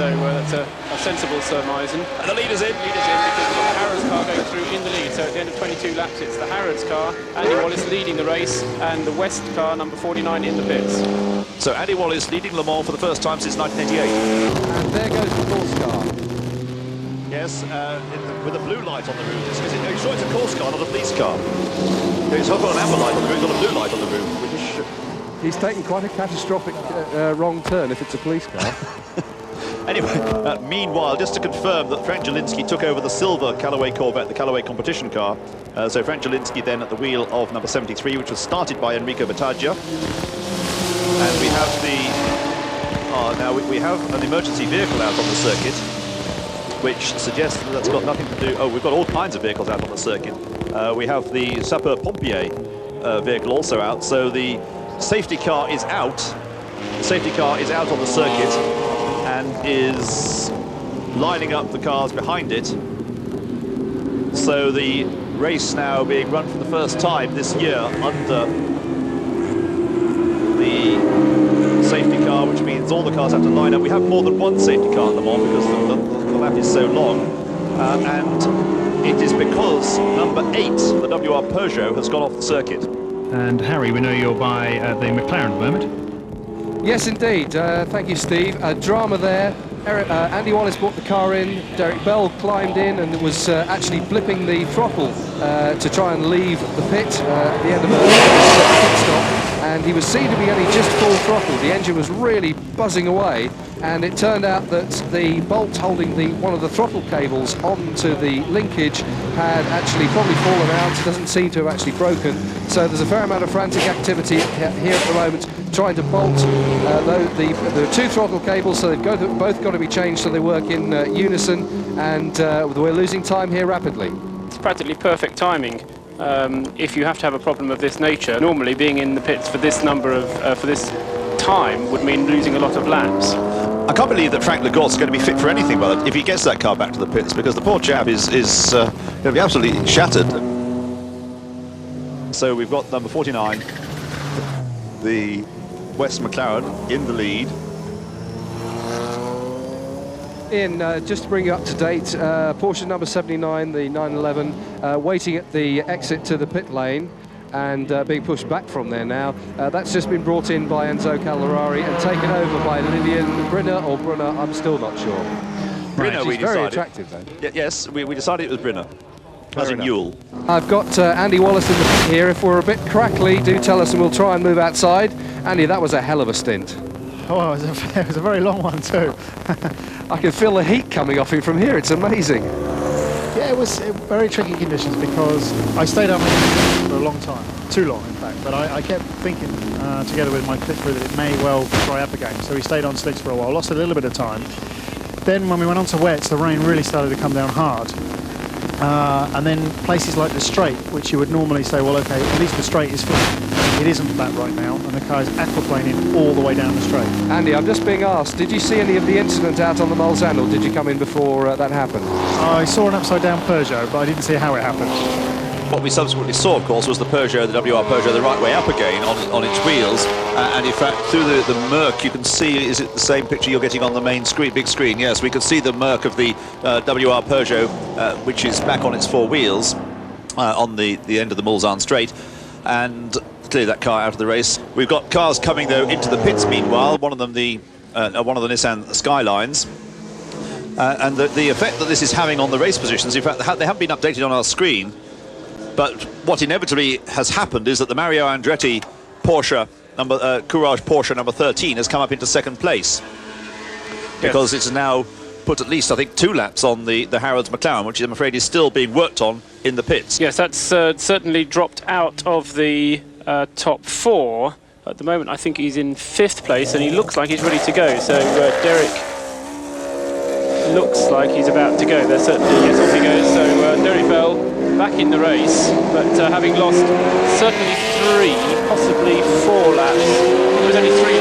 so that's a sensible surmise. And the leader's in because we've got the Harrods car going through in the lead. So at the end of 22 laps, it's the Harrods car, Andy Wallace leading the race, and the West car, number 49, in the pits. So Andy Wallace leading Le Mans for the first time since 1988. And there goes the course car. Yes, with a blue light on the roof. Are you sure it's a course car, not a police car? He's got an amber light on the roof, got a blue light on the roof, which... He's taken quite a catastrophic wrong turn if it's a police car. Anyway, meanwhile, just to confirm that Frank Jelinski took over the silver Callaway Corvette, the Callaway competition car. So Frank Jelinski then at the wheel of number 73, which was started by Enrico Battaglia. And we have the... now we have an emergency vehicle out on the circuit, which suggests that that's got nothing to do... Oh, we've got all kinds of vehicles out on the circuit. We have the sapeur-pompier vehicle also out, so the safety car is out. The safety car is out on the circuit and is lining up the cars behind it. So the race now being run for the first time this year under the safety car, which means all the cars have to line up. We have more than one safety car at Le Mans because the lap is so long. And it is because number 8, the WR Peugeot, has gone off the circuit. And Harry, we know you're by the McLaren at the moment. Yes, indeed. Thank you, Steve. Drama there. Andy Wallace brought the car in. Derek Bell climbed in and was actually blipping the throttle to try and leave the pit at the end of a pit stop. And he was seen to be getting just full throttle. The engine was really buzzing away, and it turned out that the bolt holding one of the throttle cables onto the linkage had actually probably fallen out. It doesn't seem to have actually broken. So there's a fair amount of frantic activity here at the moment, trying to bolt. There are two throttle cables, so they've both got to be changed so they work in unison, and we're losing time here rapidly. It's practically perfect timing. If you have to have a problem of this nature, normally being in the pits for this number of for this time would mean losing a lot of laps. I can't believe that Frank Legault's going to be fit for anything if he gets that car back to the pits, because the poor chap is going to be absolutely shattered. So we've got number 49, the West McLaren, in the lead. Ian, just to bring you up to date, Porsche number 79, the 911, waiting at the exit to the pit lane and being pushed back from there now. That's just been brought in by Enzo Calderari and taken over by Lillian Brinner, or Brunner, I'm still not sure. Brinner, we decided. Very attractive, though. Yes, we decided it was Brinner, as in Yule. I've got Andy Wallace in the pit here. If we're a bit crackly, do tell us and we'll try and move outside. Andy, that was a hell of a stint. Oh, it was a very long one too. I can feel the heat coming off him from here. It's amazing. Yeah, it was very tricky conditions because I stayed up for a long time, too long in fact, but I kept thinking together with my pit crew that it may well dry up again, so we stayed on slicks for a while, lost a little bit of time. Then when we went on to wets, the rain really started to come down hard. And then places like the straight, which you would normally say, well, okay, at least the straight is flat. It isn't that right now, and the car is aquaplaning all the way down the straight. Andy, I'm just being asked, did you see any of the incident out on the Mulsanne, or did you come in before that happened? I saw an upside-down Peugeot, but I didn't see how it happened. What we subsequently saw, of course, was the Peugeot, the WR Peugeot, the right way up again on its wheels. And in fact, through the murk, you can see, is it the same picture you're getting on the main screen, big screen? Yes, we can see the murk of the WR Peugeot, which is back on its four wheels on the end of the Mulsanne Straight. And clear that car out of the race. We've got cars coming, though, into the pits meanwhile, one of them the Nissan Skylines. And the effect that this is having on the race positions, in fact, they haven't been updated on our screen, but what inevitably has happened is that the Mario Andretti Porsche Courage Porsche number 13 has come up into second place, because it's now put at least, I think, 2 laps on the Harrods McLaren, which I'm afraid is still being worked on in the pits. Yes, that's certainly dropped out of the top 4. At the moment, I think he's in 5th place, and he looks like he's ready to go. So Derek looks like he's about to go. There's certainly, yes, off he goes. So Derek Bell back in the race, but having lost certainly 3, possibly 4 laps. It was only 3